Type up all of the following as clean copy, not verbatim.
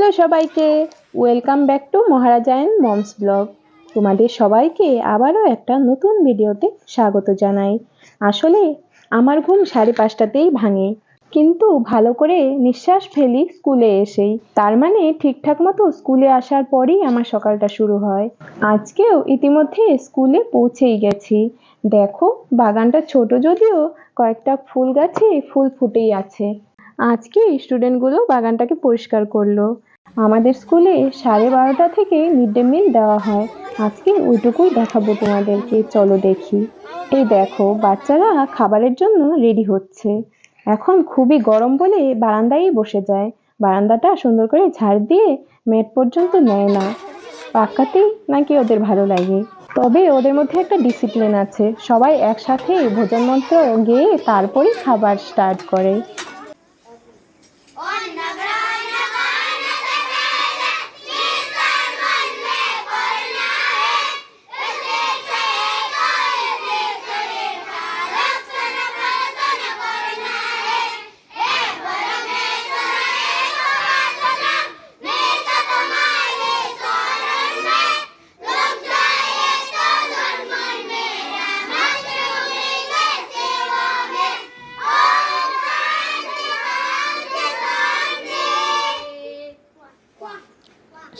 Hello সবাইকে, welcome back to Maharajayan moms blog. তোমাদের সবাইকে আবারও একটা নতুন ভিডিওতে স্বাগত জানাই। আসলে আমার ঘুম 5:30টাতেই ভাঙে, কিন্তু ভালো করে নিঃশ্বাস ফেলি স্কুলে এসেই। তার মানে ঠিকঠাক মতো স্কুলে আসার পরই আমার সকালটা শুরু হয়। আজকেও ইতিমধ্যে স্কুলে পৌঁছেই গেছি। দেখো, বাগানটা ছোট যদিও কয়েকটা ফুল গাছে ফুল ফুটেই আছে। আজকে স্টুডেন্টগুলো বাগানটাকে পরিষ্কার করলো। আমাদের স্কুলে 12:30 থেকে মিড ডে মিল দেওয়া হয়। আজকে ওইটুকুই দেখাবো তোমাদেরকে, চলো দেখি। এই দেখো, বাচ্চারা খাবারের জন্য রেডি হচ্ছে। এখন খুবই গরম বলে বারান্দায় বসে যায়। বারান্দাটা সুন্দর করে ঝাড় দিয়ে মেট পর্যন্ত নেয় না, পাকাতেই নাকি ওদের ভালো লাগে। তবে ওদের মধ্যে একটা ডিসিপ্লিন আছে, সবাই একসাথে ভোজন মন্ত্র গেয়ে তারপরেই খাবার স্টার্ট করে।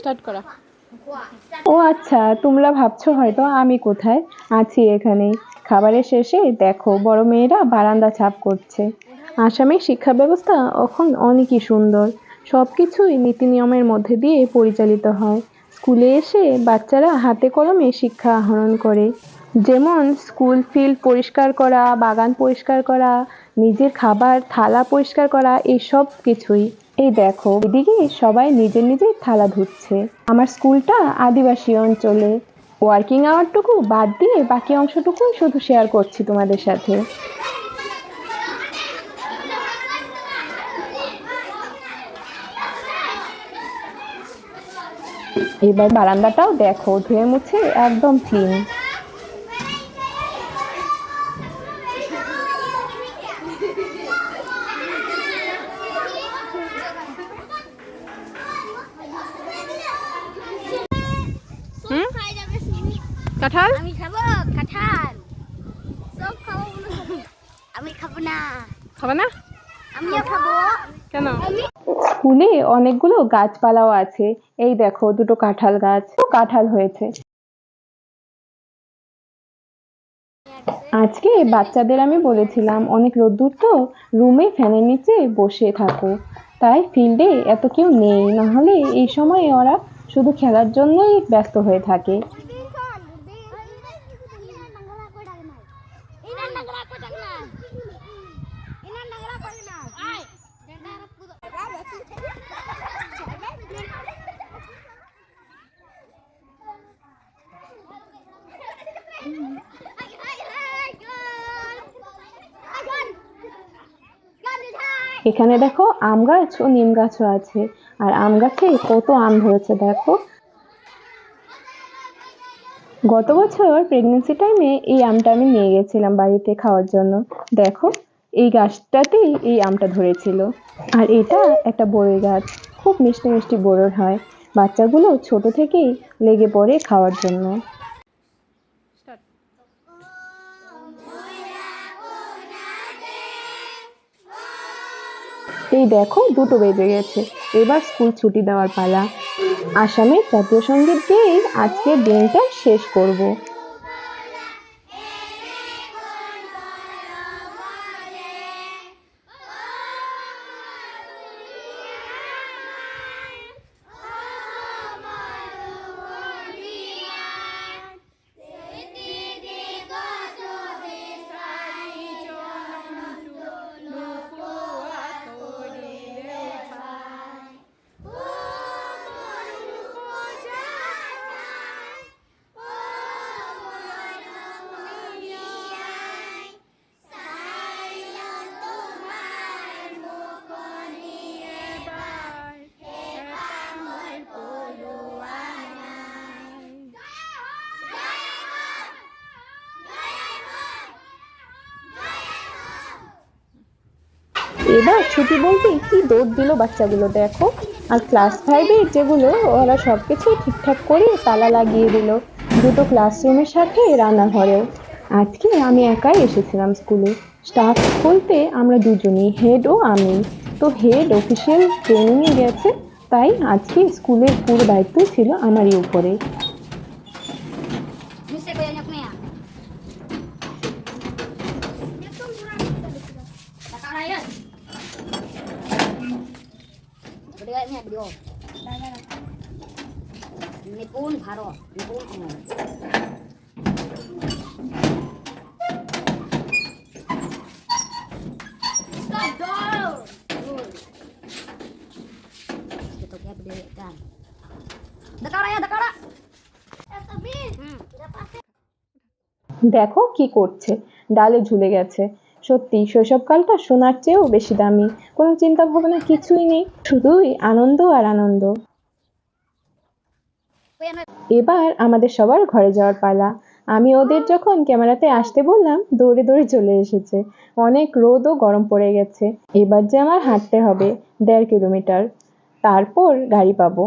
স্টার্ট করা। ও আচ্ছা, তোমরা ভাবছো হয়তো আমি কোথায় আছি। এখানেই। খাবারের শেষে দেখো বড় মেয়েরা বারান্দা ছাপ করছে। আসামের শিক্ষা ব্যবস্থা এখন অনেকই সুন্দর, সবকিছুই নীতি নিয়মের মধ্যে দিয়ে পরিচালিত হয়। স্কুলে এসে বাচ্চারা হাতে কলমে শিক্ষা আহরণ করে, যেমন স্কুল ফিল্ড পরিষ্কার করা, বাগান পরিষ্কার করা, নিজের খাবার থালা পরিষ্কার করা, এই সব কিছুই। এই দেখো, এদিকে সবাই নিজের নিজের থালা ধুচ্ছে। আমার স্কুলটা আদিবাসী অঞ্চলে। ওয়ার্কিং আওয়ারটুকু বাদ দিয়ে বাকি অংশটুকু শুধু শেয়ার করছি তোমাদের সাথে। এবার বারান্দাটাও দেখো, ধুয়ে মুছে একদম ক্লিন। কাঁঠাল আমি খাবো, কাঁঠাল সব খাবো। আমি খাবো না। খাবো না? আমিও খাবো। কেন? স্কুলে অনেকগুলো গাছপালাও আছে। এই দেখো, দুটো কাঁঠাল গাছ, কাঁঠাল হয়েছে। আজকে বাচ্চাদের আমি বলেছিলাম অনেক রোদ্দুর তো, রুমে ফ্যানের নিচে বসে থাকো। তাই ফিল্ডে এত কেউ নেই, নাহলে এই সময়ে ওরা শুধু খেলার জন্যই ব্যস্ত হয়ে থাকে। এখানে দেখো আম গাছ ও নিম গাছও আছে, আর আম গাছে কত আম ধরেছে দেখো। গত বছর প্রেগনেন্সি টাইমে এই আমটা আমি নিয়ে গেছিলাম বাড়িতে খাওয়ার জন্য। দেখো, এই গাছটাতেই এই আমটা ধরেছিল। আর এটা একটা বড়ই গাছ, খুব মিষ্টি মিষ্টি বড়ই হয়। বাচ্চাগুলো ছোট থেকেই লেগে পড়ে খাওয়ার জন্য। এই দেখো, 2টো বেজে গেছে, এবার স্কুল ছুটি দেওয়ার পালা। আসামের জাতীয় সঙ্গীত গেয়ে আজকের দিনটা শেষ করব। এবার ছুটি বলতে কি দৌড় দিল বাচ্চাগুলো, দেখো। আর ক্লাস 5-এর যেগুলো ওরা সব কিছুই ঠিকঠাক করে তালা লাগিয়ে দিল, দুটো ক্লাসরুমের সাথে রান্নাঘরেও। আজকে আমি একাই এসেছিলাম স্কুলে। স্টাফ বলতে আমরা দুজনই, হেড ও আমি। তো হেড অফিসিয়াল ট্রেনিংয়ে গেছে, তাই আজকে স্কুলের পুরো দায়িত্ব ছিল আমারই উপরে। Mesti banyak nih ya. Kakak Ryan. Berdua ini beliau. Ini pun haro, ini pun Stop dong. Kita kayak berdua kan. Dakara ya, Dakara. Tapi, udah pasti. দেখো কি করছে, ডালে ঝুলে গেছে। সত্যি শৈশবকালটা সোনার চেয়েও বেশি দামি। কোনো চিন্তা ভাবনা কিছুই নেই, শুধুই আনন্দ আর আনন্দ। এবার আমাদের সবার ঘরে যাওয়ার পালা। আমি ওদের যখন ক্যামেরাতে আসতে বললাম, দৌড়ে দৌড়ে চলে এসেছে। অনেক রোদ ও গরম পড়ে গেছে। এবার যে আমার হাঁটতে হবে 1.5 কিলোমিটার, তারপর গাড়ি পাবো।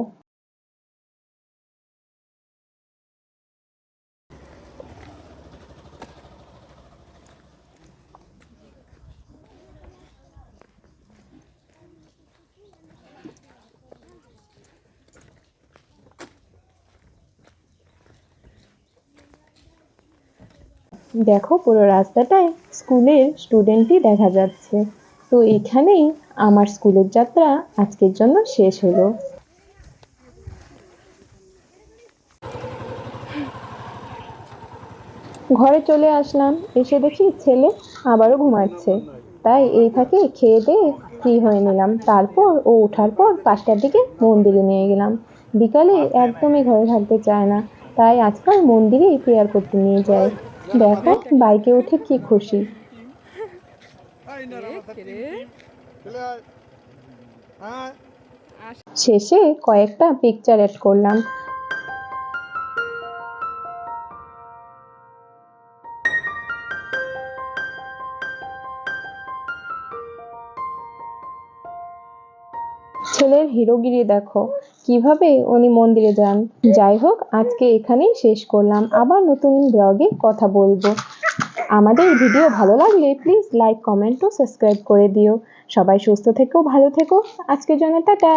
দেখো পুরো রাস্তাটায় স্কুলের স্টুডেন্টই দেখা যাচ্ছে। তো এখানেই আমার স্কুলের যাত্রা আজকের জন্য শেষ হলো। ঘরে চলে আসলাম, এসে দেখি ছেলে আবারও ঘুমাচ্ছে। তাই এই ফাঁকে খেয়ে দিয়ে ফ্রি হয়ে নিলাম। তারপর ও ওঠার পর 5টার দিকে মন্দিরে নিয়ে গেলাম। বিকালে একদমই ঘরে থাকতে চায় না, তাই আজকাল মন্দিরেই প্রেয়ার করতে নিয়ে যায়। দেখো বাইকে উঠে কি খুশি। শেষে কয়েকটা পিকচার অ্যাড করলাম। ছেলের হিরোগিরি দেখো, কিভাবে উনি মন্দিরে যান। যাই হোক, আজকে এখানেই শেষ করলাম, আবার নতুন ব্লগে কথা বলবো। আমাদের ভিডিও ভালো লাগলে প্লিজ লাইক, কমেন্ট ও সাবস্ক্রাইব করে দিও। সবাই সুস্থ থেকো, ভালো থেকো। আজকের জন্য টাটা।